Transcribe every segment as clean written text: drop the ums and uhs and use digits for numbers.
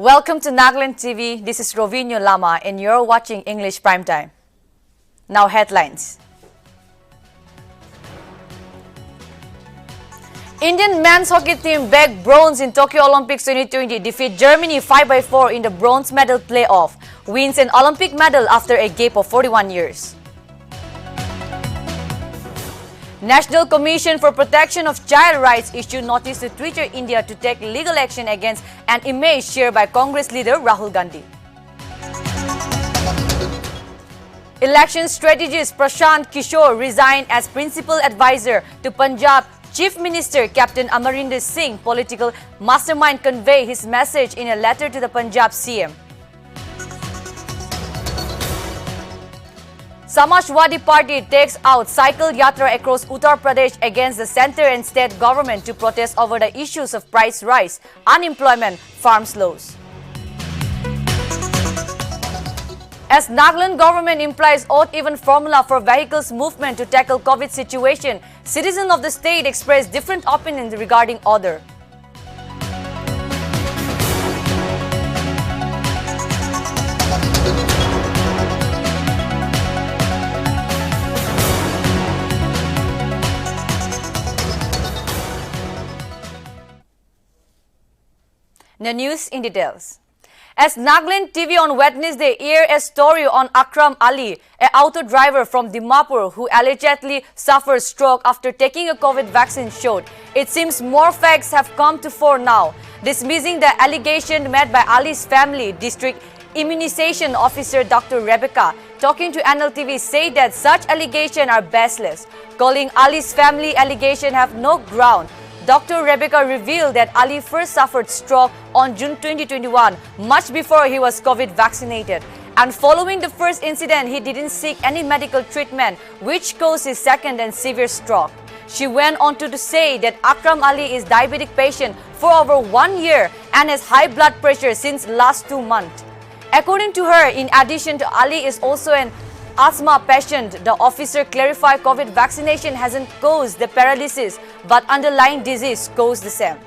Welcome to Nltv. This is Rovinho Lama and you're watching English Primetime. Now headlines. Indian men's hockey team bagged bronze in Tokyo Olympics 2020, defeat Germany 5-4 in the bronze medal playoff, wins an Olympic medal after a gap of 41 years. National Commission for Protection of Child Rights issued notice to Twitter India to take legal action against an image shared by Congress leader Rahul Gandhi. Election strategist Prashant Kishore resigned as principal advisor to Punjab Chief Minister Captain Amarinder Singh. Political mastermind conveyed his message in a letter to the Punjab CM. Samajwadi Party takes out cycle yatra across Uttar Pradesh against the centre and state government to protest over the issues of price rise, unemployment, farm loss. As Nagaland government implies odd-even formula for vehicles movement to tackle COVID situation, citizens of the state express different opinions regarding order. The news in details. As Nltv on Wednesday aired a story on Akram Ali, an auto driver from Dimapur who allegedly suffered stroke after taking a COVID vaccine, showed it seems more facts have come to fore now, dismissing the allegation made by Ali's family. District Immunization Officer Dr. Rebecca, talking to Nltv, said that such allegations are baseless, calling Ali's family allegation have no ground. Dr. Rebecca revealed that Ali first suffered stroke on June 2021, much before he was COVID vaccinated. And following the first incident, he didn't seek any medical treatment, which caused his second and severe stroke. She went on to say that Akram Ali is diabetic patient for over 1 year and has high blood pressure since last 2 months. According to her, in addition to Ali is also an asthma patient. The officer clarified COVID vaccination hasn't caused the paralysis, but underlying disease caused the same.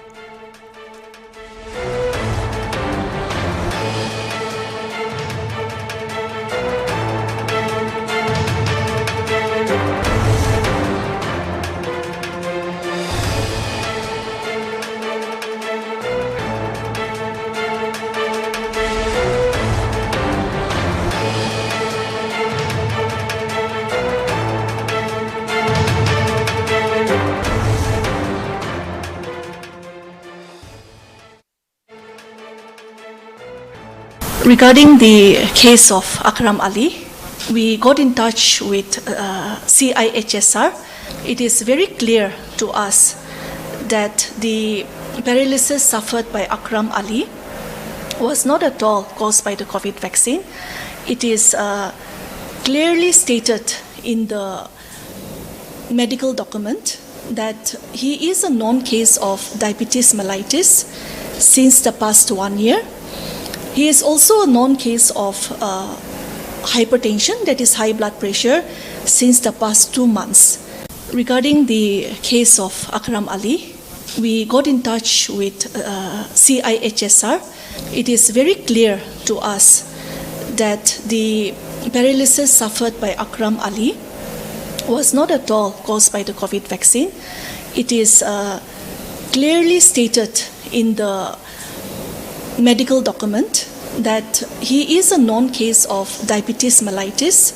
Regarding the case of Akram Ali, we got in touch with CIHSR. It is very clear to us that the paralysis suffered by Akram Ali was not at all caused by the COVID vaccine. It is clearly stated in the medical document that he is a known case of diabetes mellitus since the past 1 year. He is also a known case of hypertension, that is high blood pressure, since the past 2 months. Regarding the case of Akram Ali, we got in touch with CIHSR. It is very clear to us that the paralysis suffered by Akram Ali was not at all caused by the COVID vaccine. It is clearly stated in the medical document that he is a known case of diabetes mellitus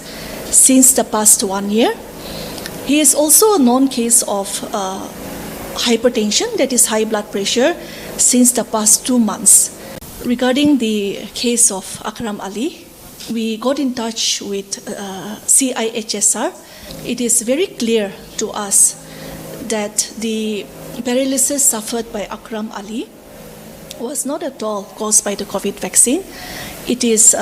since the past 1 year. He is also a known case of hypertension, that is high blood pressure, since the past 2 months. Regarding the case of Akram Ali, we got in touch with CIHSR. It is very clear to us that the paralysis suffered by Akram Ali was not at all caused by the COVID vaccine. It is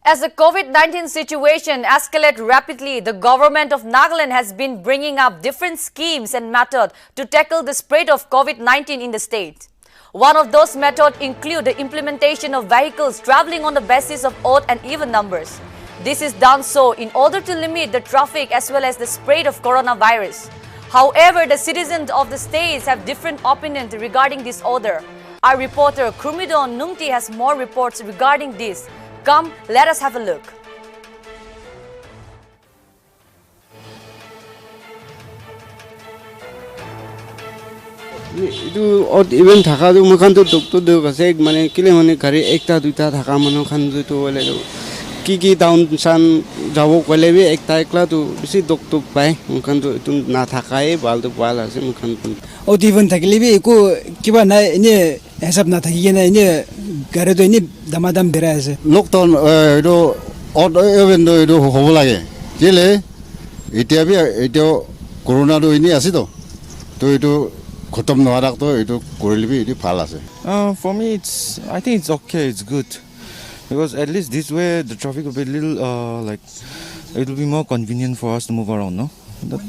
As the COVID-19 situation escalates rapidly, the government of Nagaland has been bringing up different schemes and methods to tackle the spread of COVID-19 in the state. One of those methods include the implementation of vehicles traveling on the basis of odd and even numbers. This is done so in order to limit the traffic as well as the spread of coronavirus. However, the citizens of the states have different opinions regarding this order. Our reporter Krumidon Nungti has more reports regarding this. Come, let us have a look. Itu even thaka tu mukhan tu doktor tu kasi mane kile mane kari ekta duita thaka mano khan tu wale tu ki down san jabo kole bi ekta ekla tu bisi doktor pai mukhan tu itu na thakai bal tu bal ase mukhan tu even thakile bi ko kiba na ini hesab na thaki na ini gare to ini damadam bera ase lockdown itu even itu hobo lage kile etia bi etia corona tu ini ase to itu khotom noarak to itu korilibi itu phal ase. For me, I think it's okay. It's good because at least this way the traffic will be a little it will be more convenient for us to move around. No,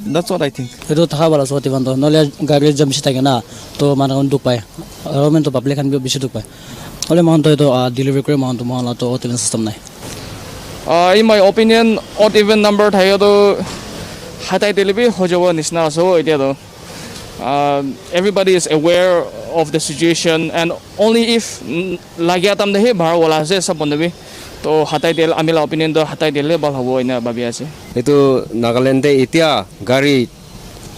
that's what I think. itu thaka bala so tiban to nole gari jam si take na to mana on duk pai government to public kan bi bisi duk pai ole man to delivery kore man to man to even system nai In my opinion, odd even number thayo to hatai delivery hojawa nisna so itia to everybody is aware of the situation, and only if lagya tam dehe bhar wala ase sab bondebi to hatai del amila opinion do hatai dele bal hobo ina babi ase. Itu Nagaland itia gari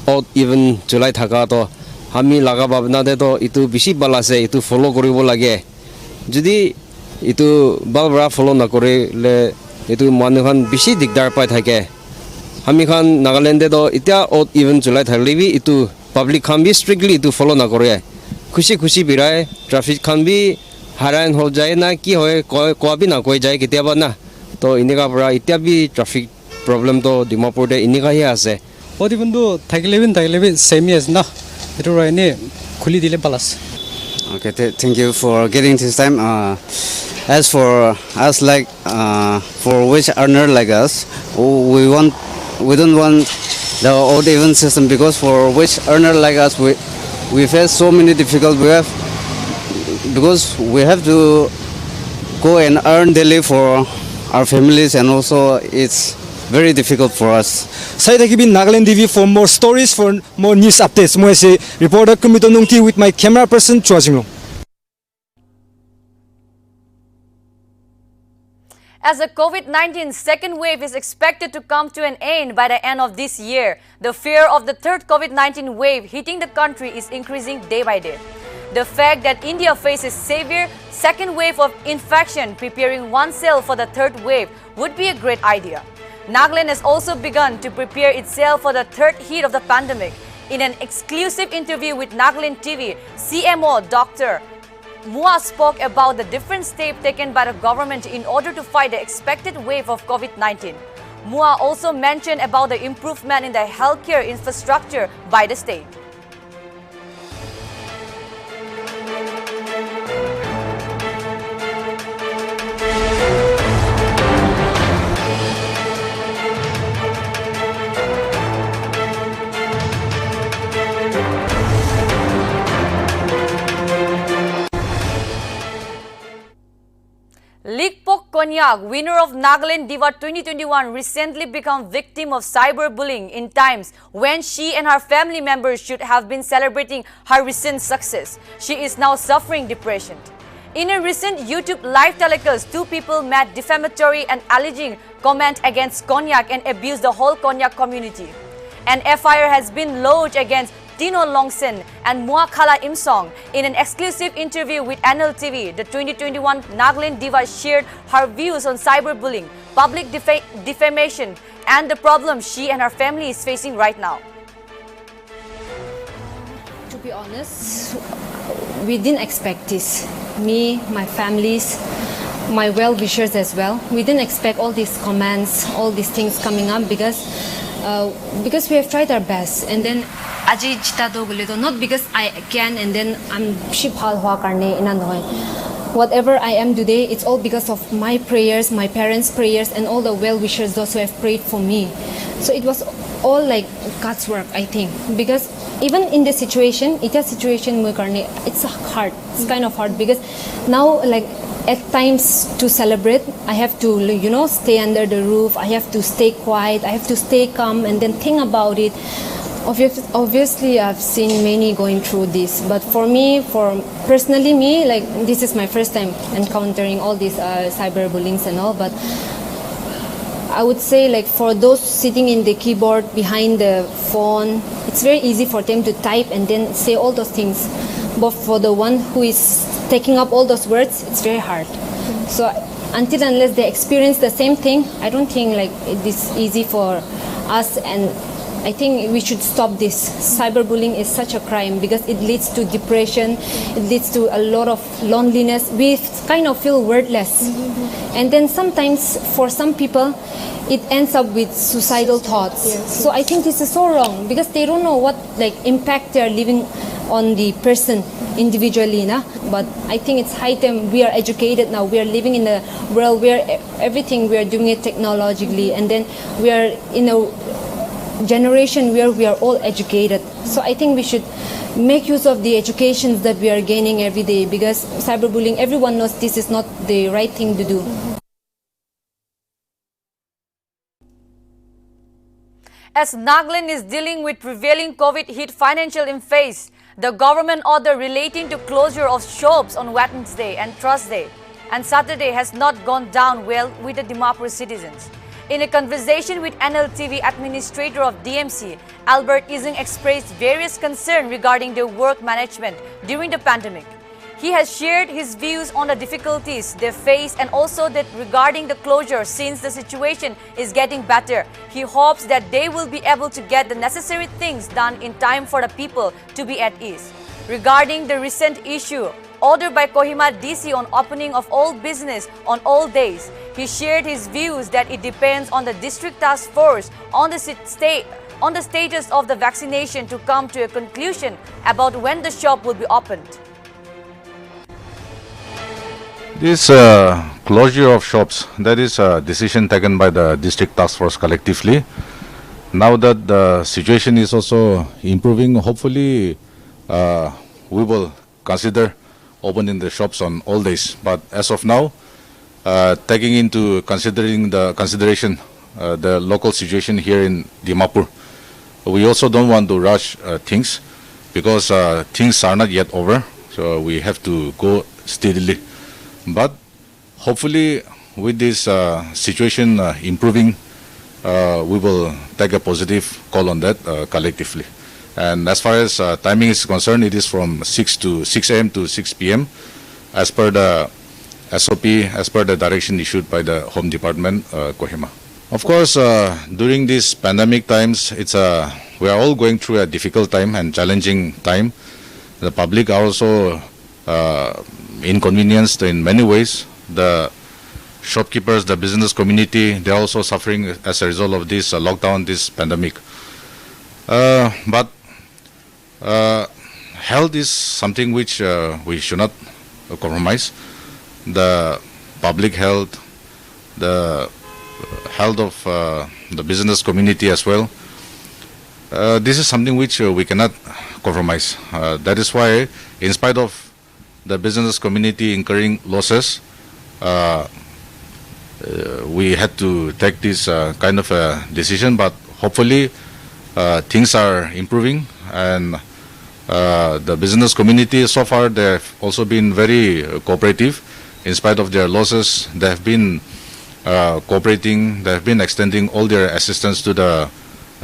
odd even July thaka to hami laga babna de to itu bisi bal ase itu follow koribo lage jodi itu balbra follow na kore le itu manukhan bisi digdar pai thake hami khan Nagaland de to itia odd even July thalibi itu public can be strictly to follow na kore खुशी बिराए traffic Khan भी हरान हो जाए ना कि होए को भी ना कोई जाए कितने बार ना तो इन्हीं का बड़ा इतना भी ट्रैफिक प्रॉब्लम तो दिमापुर दे इन्हीं का ही आसे और even though thakile same as na itu right ne khuli dile balas. Okay, thank you for getting this time. As for us, like for wage earner like us, we don't want the odd even system because for wage earner like us, we face so many difficulties. Because we have to go and earn daily for our families, and also it's very difficult for us. Saya lagi bin Nagaland TV for more stories, for more news updates. Moi si reporter Kumito Nungti with my camera person Chua Jinglong. As the COVID-19 second wave is expected to come to an end by the end of this year, the fear of the third COVID-19 wave hitting the country is increasing day by day. The fact that India faces severe second wave of infection, preparing oneself for the third wave would be a great idea. Nagaland has also begun to prepare itself for the third hit of the pandemic. In an exclusive interview with Nagaland TV, CMO Dr. Mua spoke about the different steps taken by the government in order to fight the expected wave of COVID-19. Mua also mentioned about the improvement in the healthcare infrastructure by the state. Likpok Konyak, winner of Nagaland Diva 2021, recently became victim of cyberbullying in times when she and her family members should have been celebrating her recent success. She is now suffering depression. In a recent YouTube live telecast, two people made defamatory and alleging comment against Konyak and abused the whole Konyak community. An FIR has been lodged against Tino Longsen and Muakala Imsong. In an exclusive interview with Nltv, the 2021 Nagaland Diva shared her views on cyberbullying, public defamation, and the problem she and her family is facing right now. To be honest, we didn't expect this. Me, my families, my well-wishers as well. We didn't expect all these comments, all these things coming up because we have tried our best. And then Aji jita do guledo, not because I can and then I'm shibhal hua karne inanoy. Whatever I am today, it's all because of my prayers, my parents' prayers, and all the well-wishers, those who have prayed for me. So it was all like God's work, I think. Because even in this situation, it's hard. It's kind of hard because now, like at times to celebrate, I have to, stay under the roof. I have to stay quiet. I have to stay calm and then think about it. Obviously, I've seen many going through this, but for me, personally me, like this is my first time encountering all these cyberbullying and all. But I would say, like for those sitting in the keyboard behind the phone, it's very easy for them to type and then say all those things. But for the one who is taking up all those words, it's very hard. So until unless they experience the same thing, I don't think like it is easy for us, and I think we should stop this. Cyberbullying is such a crime because it leads to depression, it leads to a lot of loneliness. We kind of feel worthless. And then sometimes for some people, it ends up with suicidal thoughts. So I think this is so wrong because they don't know what like impact they are leaving on the person individually. But I think it's high time we are educated now. We are living in a world where everything we are doing it technologically, and then we are in a generation where we are all educated. So I think we should make use of the educations that we are gaining every day, because cyberbullying, everyone knows this is not the right thing to do. As Nagaland is dealing with prevailing COVID-hit financial impasse, the government order relating to closure of shops on Wednesday and Thursday and Saturday has not gone down well with the Dimapur citizens. In a conversation with Nltv administrator of DMC, Albert Ising expressed various concerns regarding their work management during the pandemic. He has shared his views on the difficulties they face and also that regarding the closure, since the situation is getting better, he hopes that they will be able to get the necessary things done in time for the people to be at ease. Regarding the recent issue ordered by Kohima DC on opening of all business on all days, he shared his views that it depends on the district task force on the status of the vaccination to come to a conclusion about when the shop will be opened. This closure of shops, that is a decision taken by the district task force collectively. Now that the situation is also improving, hopefully we will consider opening the shops on all days. But as of now, taking into consideration the local situation here in Dimapur, we also don't want to rush things, because things are not yet over. So we have to go steadily. But hopefully with this situation improving, we will take a positive call on that collectively. And as far as timing is concerned, it is from 6 a.m. to 6 p.m. as per the SOP, as per the direction issued by the Home Department, Kohima. Of course, during these pandemic times, we are all going through a difficult time and challenging time. The public are also inconvenienced in many ways. The shopkeepers, the business community, they are also suffering as a result of this lockdown, this pandemic. But health is something which we should not compromise. The public health, the health of the business community as well. This is something which we cannot compromise. That is why, in spite of the business community incurring losses, we had to take this kind of a decision. But hopefully things are improving, and the business community so far, they have also been very cooperative. In spite of their losses, they have been cooperating, they have been extending all their assistance to the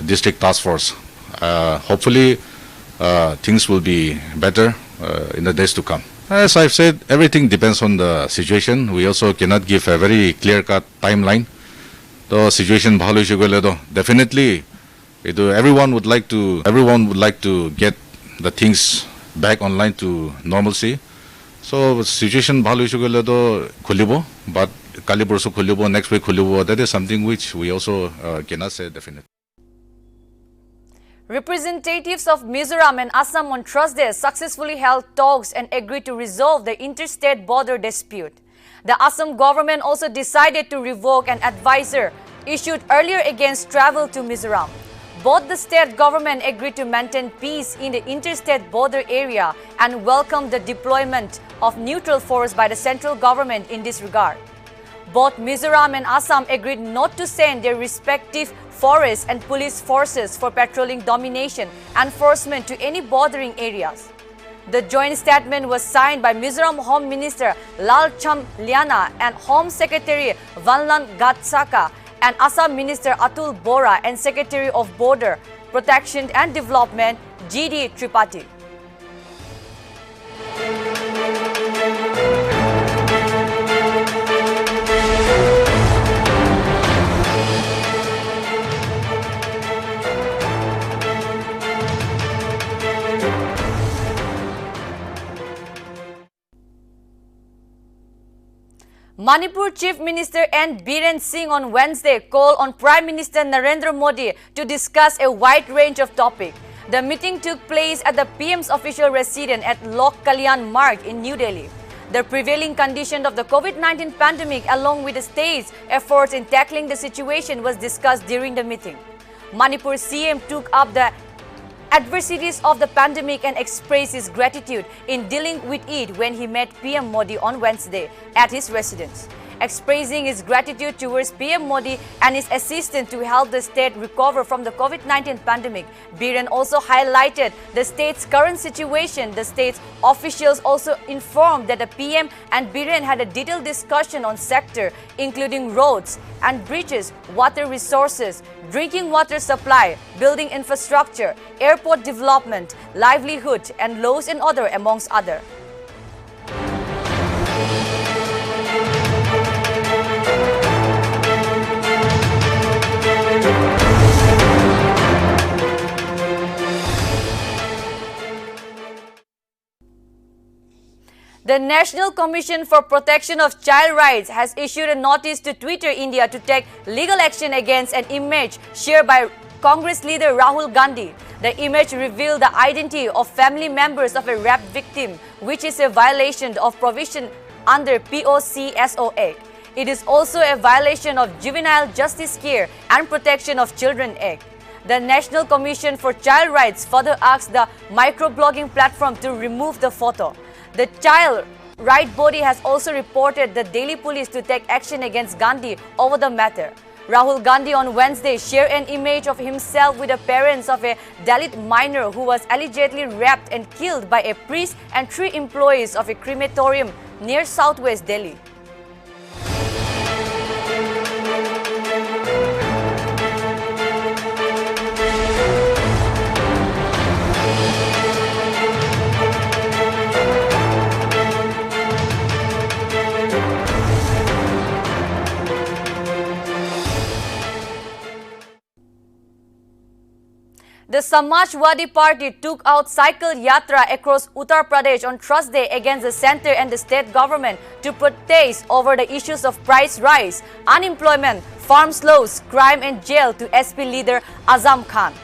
district task force. Hopefully things will be better in the days to come. As I've said, everything depends on the situation. We also cannot give a very clear-cut timeline. The situation definitely everyone would like to get the things back online to normalcy. So situation khulibo, but kali borso khulibo, next week khulibo. That is something which we also cannot say definitely. Representatives of Mizoram and Assam on Thursday successfully held talks and agreed to resolve the interstate border dispute. The Assam government also decided to revoke an advisory issued earlier against travel to Mizoram. Both the state government agreed to maintain peace in the interstate border area and welcomed the deployment of neutral force by the central government in this regard. Both Mizoram and Assam agreed not to send their respective forest and police forces for patrolling domination enforcement to any bordering areas. The joint statement was signed by Mizoram Home Minister Lalcham Liana and Home Secretary Vanlan Gatsaka and Assam Minister Atul Bora and Secretary of Border Protection and Development G.D. Tripathi. Manipur Chief Minister N. Biren Singh on Wednesday called on Prime Minister Narendra Modi to discuss a wide range of topics. The meeting took place at the PM's official residence at Lok Kalyan Marg in New Delhi. The prevailing condition of the COVID-19 pandemic along with the state's efforts in tackling the situation was discussed during the meeting. Manipur CM took up the adversities of the pandemic and expressed his gratitude in dealing with it when he met PM Modi on Wednesday at his residence. Expressing his gratitude towards PM Modi and his assistance to help the state recover from the COVID-19 pandemic, Biren also highlighted the state's current situation. The state's officials also informed that the PM and Biren had a detailed discussion on sector including roads and bridges, water resources, drinking water supply, building infrastructure, airport development, livelihood and laws and order amongst others. The National Commission for Protection of Child Rights has issued a notice to Twitter India to take legal action against an image shared by Congress leader Rahul Gandhi. The image revealed the identity of family members of a rape victim, which is a violation of provision under POCSO Act. It is also a violation of Juvenile Justice Care and Protection of Children Act. The National Commission for Child Rights further asked the microblogging platform to remove the photo. The child right body has also reported the Delhi police to take action against Gandhi over the matter. Rahul Gandhi on Wednesday shared an image of himself with the parents of a Dalit minor who was allegedly raped and killed by a priest and 3 employees of a crematorium near southwest Delhi. The Samajwadi Party took out cycle yatra across Uttar Pradesh on Thursday against the centre and the state government to protest over the issues of price rise, unemployment, farms laws, crime and jail to SP leader Azam Khan.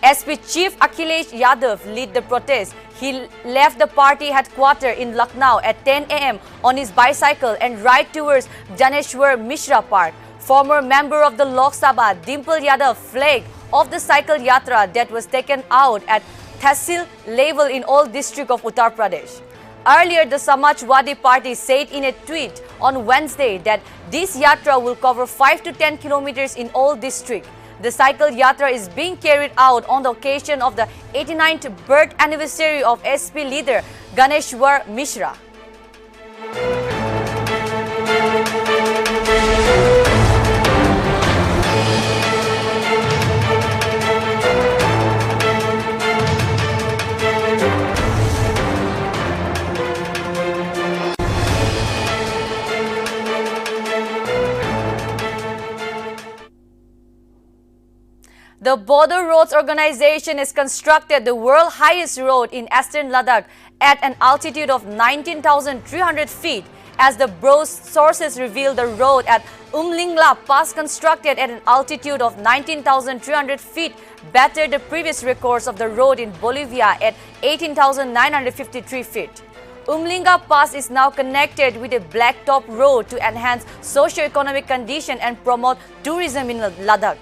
SP Chief Akhilesh Yadav led the protest. He left the party headquarters in Lucknow at 10 a.m. on his bicycle and ride towards Janeshwar Mishra Park. Former member of the Lok Sabha Dimple Yadav flagged of the cycle yatra that was taken out at Tehsil level in all districts of Uttar Pradesh. Earlier, the Samajwadi Party said in a tweet on Wednesday that this yatra will cover 5 to 10 kilometers in all districts. The cycle yatra is being carried out on the occasion of the 89th birth anniversary of SP leader Ganeshwar Mishra. The Border Roads Organization has constructed the world's highest road in eastern Ladakh at an altitude of 19,300 feet. As the sources reveal, the road at Umlingla Pass, constructed at an altitude of 19,300 feet, bettered the previous records of the road in Bolivia at 18,953 feet. Umlinga Pass is now connected with a blacktop road to enhance socio-economic condition and promote tourism in Ladakh.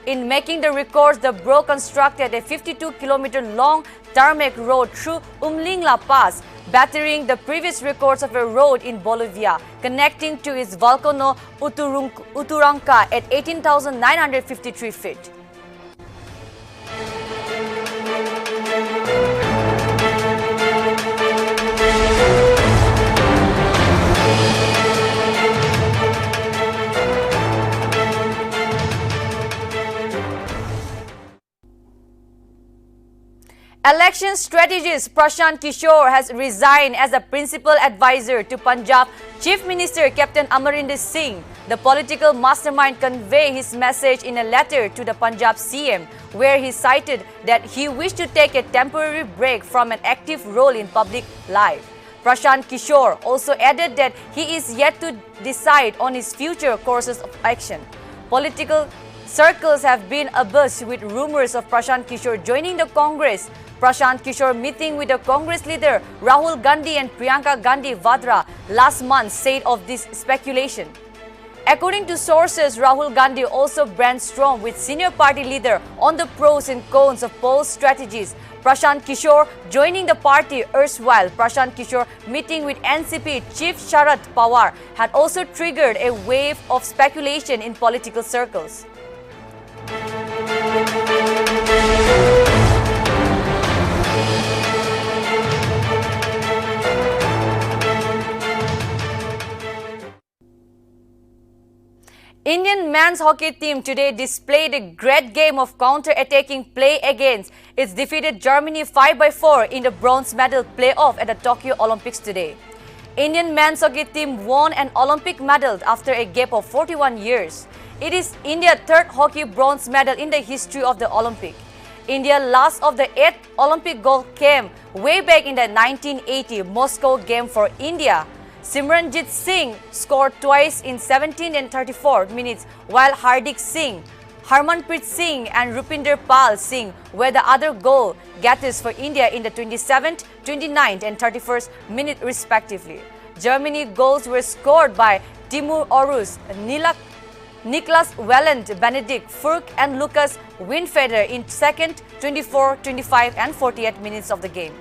In making the records, the bro constructed a 52-kilometer-long tarmac road through Umlingla Pass, battering the previous records of a road in Bolivia, connecting to its volcano Uturanca at 18,953 feet. Election strategist Prashant Kishore has resigned as a principal advisor to Punjab Chief Minister Captain Amarinder Singh. The political mastermind conveyed his message in a letter to the Punjab CM, where he cited that he wished to take a temporary break from an active role in public life. Prashant Kishore also added that he is yet to decide on his future courses of action. Political circles have been abuzz with rumors of Prashant Kishore joining the Congress. Prashant Kishore meeting with the Congress leader Rahul Gandhi and Priyanka Gandhi Vadra last month said of this speculation. According to sources, Rahul Gandhi also brainstormed with senior party leader on the pros and cons of both strategies. Prashant Kishore joining the party erstwhile. Prashant Kishore meeting with NCP Chief Sharad Pawar had also triggered a wave of speculation in political circles. Indian men's hockey team today displayed a great game of counter-attacking play against its defeated Germany 5-4 in the bronze medal playoff at the Tokyo Olympics today. Indian men's hockey team won an Olympic medal after a gap of 41 years. It is India's third hockey bronze medal in the history of the Olympic. India's last of the 8 Olympic gold came way back in the 1980 Moscow game for India. Simranjit Singh scored twice in 17 and 34 minutes, while Hardik Singh, Harmanpreet Singh and Rupinder Pal Singh were the other goal getters for India in the 27th, 29th and 31st minute respectively. Germany goals were scored by Timur Orus, Niklas Welland, Benedict Furk and Lucas Winfeder in 2nd, 24, 25 and 48 minutes of the game.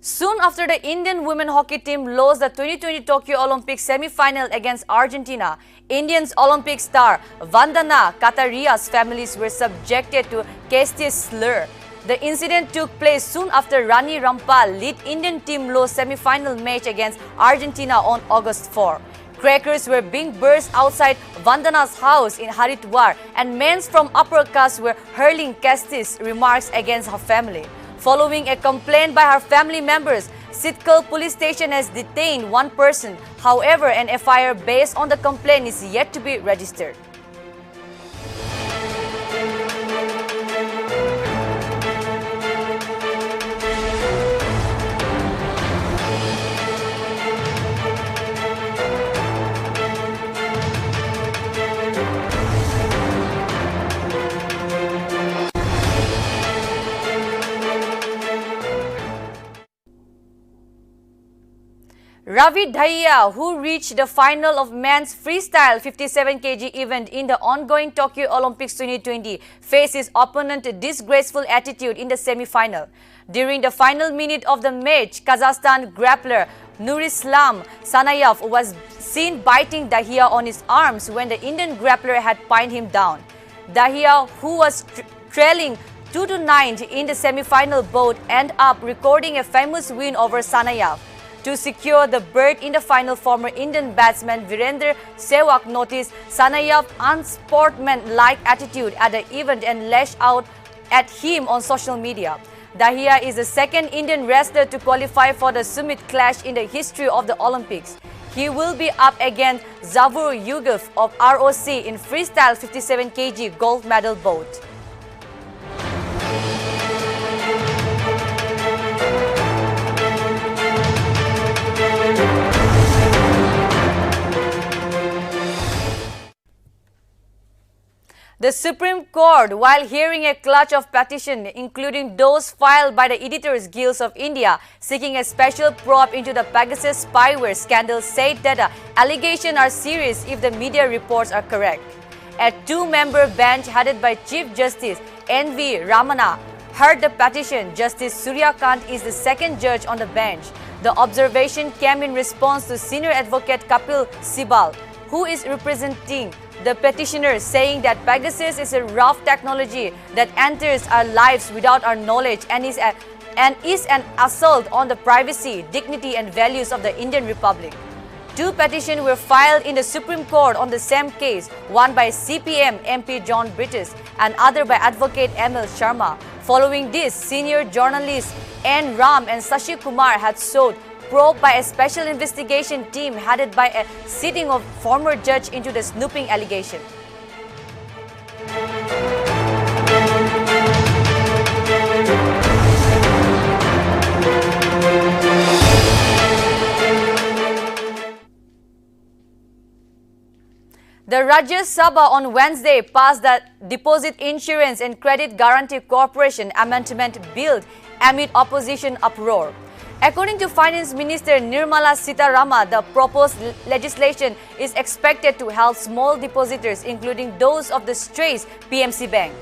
Soon after the Indian women hockey team lost the 2020 Tokyo Olympics semi-final against Argentina, Indians Olympic star Vandana Kataria's families were subjected to caste slur. The incident took place soon after Rani Rampal lead Indian team lost semi-final match against Argentina on August 4. Crackers were being burst outside Vandana's house in Haridwar and men from upper caste were hurling casteist remarks against her family. Following a complaint by her family members, Sitkal police station has detained one person. However, an FIR based on the complaint is yet to be registered. Ravi Dhaiya, who reached the final of men's freestyle 57 kg event in the ongoing Tokyo Olympics 2020, faced his opponent's disgraceful attitude in the semi-final. During the final minute of the match, Kazakhstan grappler Nurislam Sanayev was seen biting Dhaiya on his arms when the Indian grappler had pinned him down. Dhaiya, who was trailing 2-9 in the semi-final bout, ended up recording a famous win over Sanayev. To secure the berth in the final, former Indian batsman Virender Sehwag noticed Sanayev's unsportsmanlike attitude at the event and lashed out at him on social media. Dhaiya is the second Indian wrestler to qualify for the Summit Clash in the history of the Olympics. He will be up against Zavur Yugov of ROC in freestyle 57 kg gold medal bout. The Supreme Court, while hearing a clutch of petitions, including those filed by the Editors Guild of India, seeking a special probe into the Pegasus spyware scandal, said that the allegations are serious if the media reports are correct. A two-member bench headed by Chief Justice N.V. Ramana heard the petition. Justice Suryakant is the second judge on the bench. The observation came in response to senior advocate Kapil Sibal, who is representing the petitioner, saying that Pegasus is a rough technology that enters our lives without our knowledge and is an assault on the privacy, dignity and values of the Indian Republic. Two petitions were filed in the Supreme Court on the same case, one by CPM MP John British and other by advocate ML Sharma. Following this, senior journalists N. Ram and Sashi Kumar had sought probe by a special investigation team headed by a sitting of former judge into the snooping allegation. The Rajya Sabha on Wednesday passed the Deposit Insurance and Credit Guarantee Corporation Amendment Bill amid opposition uproar. According to Finance Minister Nirmala Sitharaman, the proposed legislation is expected to help small depositors, including those of the Straits PMC Bank.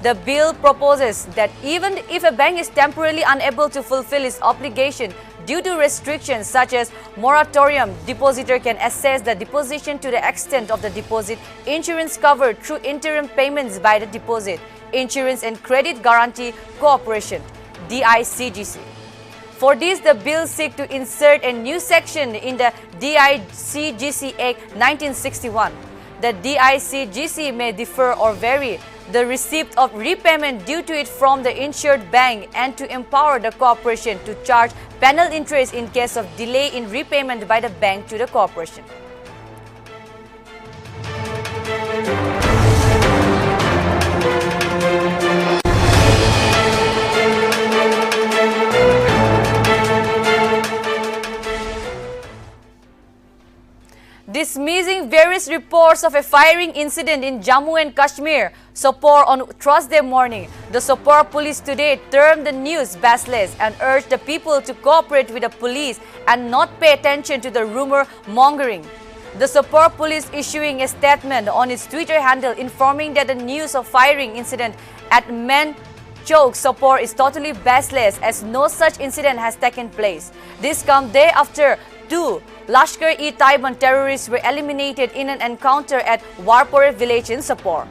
The bill proposes that even if a bank is temporarily unable to fulfill its obligation due to restrictions such as moratorium, depositor can assess the deposition to the extent of the deposit insurance covered through interim payments by the Deposit Insurance and Credit Guarantee Corporation (DICGC). For this, the bill seeks to insert a new section in the DICGC Act 1961. The DICGC may defer or vary the receipt of repayment due to it from the insured bank and to empower the corporation to charge penal interest in case of delay in repayment by the bank to the corporation. Dismissing various reports of a firing incident in Jammu and Kashmir, Sopore on Thursday morning, the Sopore police today termed the news baseless and urged the people to cooperate with the police and not pay attention to the rumor mongering. The Sopore police issuing a statement on its Twitter handle informing that the news of firing incident at Men Chowk, Sopore is totally baseless as no such incident has taken place. This comes day after two Lashkar-e-Taiba terrorists were eliminated in an encounter at Warpore village in Sopore.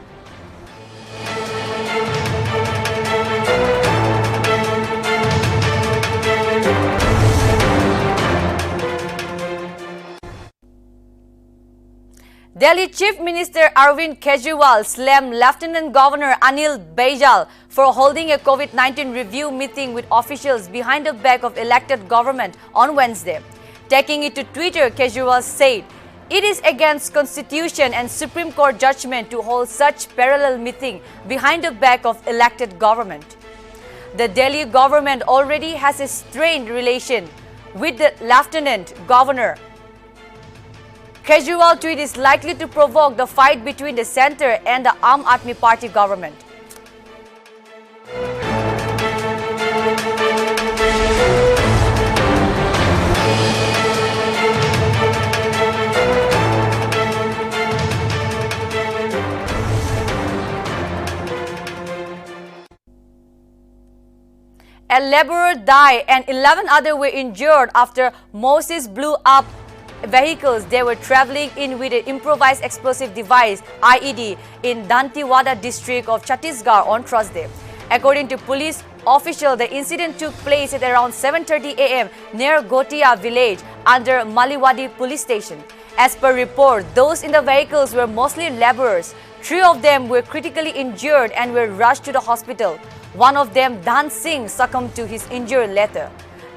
Delhi Chief Minister Arvind Kejriwal slammed Lieutenant Governor Anil Baijal for holding a COVID-19 review meeting with officials behind the back of elected government on Wednesday. Taking it to Twitter, Kejriwal said, "It is against Constitution and Supreme Court judgment to hold such parallel meeting behind the back of elected government." The Delhi government already has a strained relation with the Lieutenant Governor. Kejriwal tweet is likely to provoke the fight between the centre and the Aam Aadmi Party government. A laborer died and 11 others were injured after Moses blew up vehicles they were traveling in with an improvised explosive device (IED) in Dantewada district of Chhattisgarh on Thursday. According to police officials, the incident took place at around 7:30 a.m. near Gotia village under Maliwadi police station. As per report, those in the vehicles were mostly laborers. 3 of them were critically injured and were rushed to the hospital. One of them, Dan Singh, succumbed to his injury later.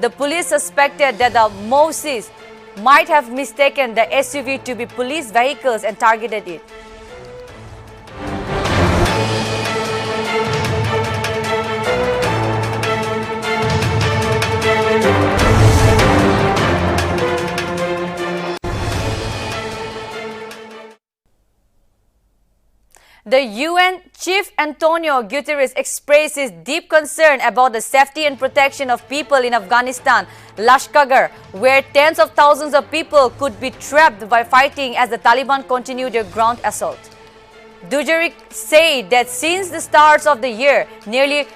The police suspected that the Moses might have mistaken the SUV to be police vehicles and targeted it. The UN Chief Antonio Guterres expressed his deep concern about the safety and protection of people in Afghanistan, Lashkar, where tens of thousands of people could be trapped by fighting as the Taliban continue their ground assault. Dujarric said that since the start of the year, nearly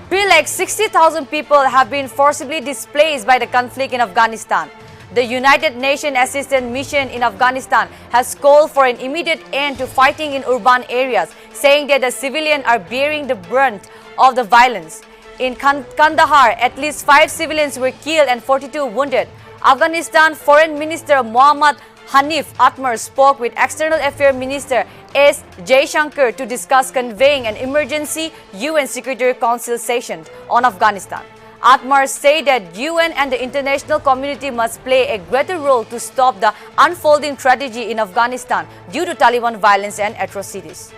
360,000 people have been forcibly displaced by the conflict in Afghanistan. The United Nations Assistance Mission in Afghanistan has called for an immediate end to fighting in urban areas, saying that the civilians are bearing the brunt of the violence. In Kandahar, at least 5 civilians were killed and 42 wounded. Afghanistan Foreign Minister Mohammad Hanif Atmar spoke with External Affairs Minister S. Jaishankar to discuss convening an emergency UN Security Council session on Afghanistan. Atmar said that UN and the international community must play a greater role to stop the unfolding tragedy in Afghanistan due to Taliban violence and atrocities.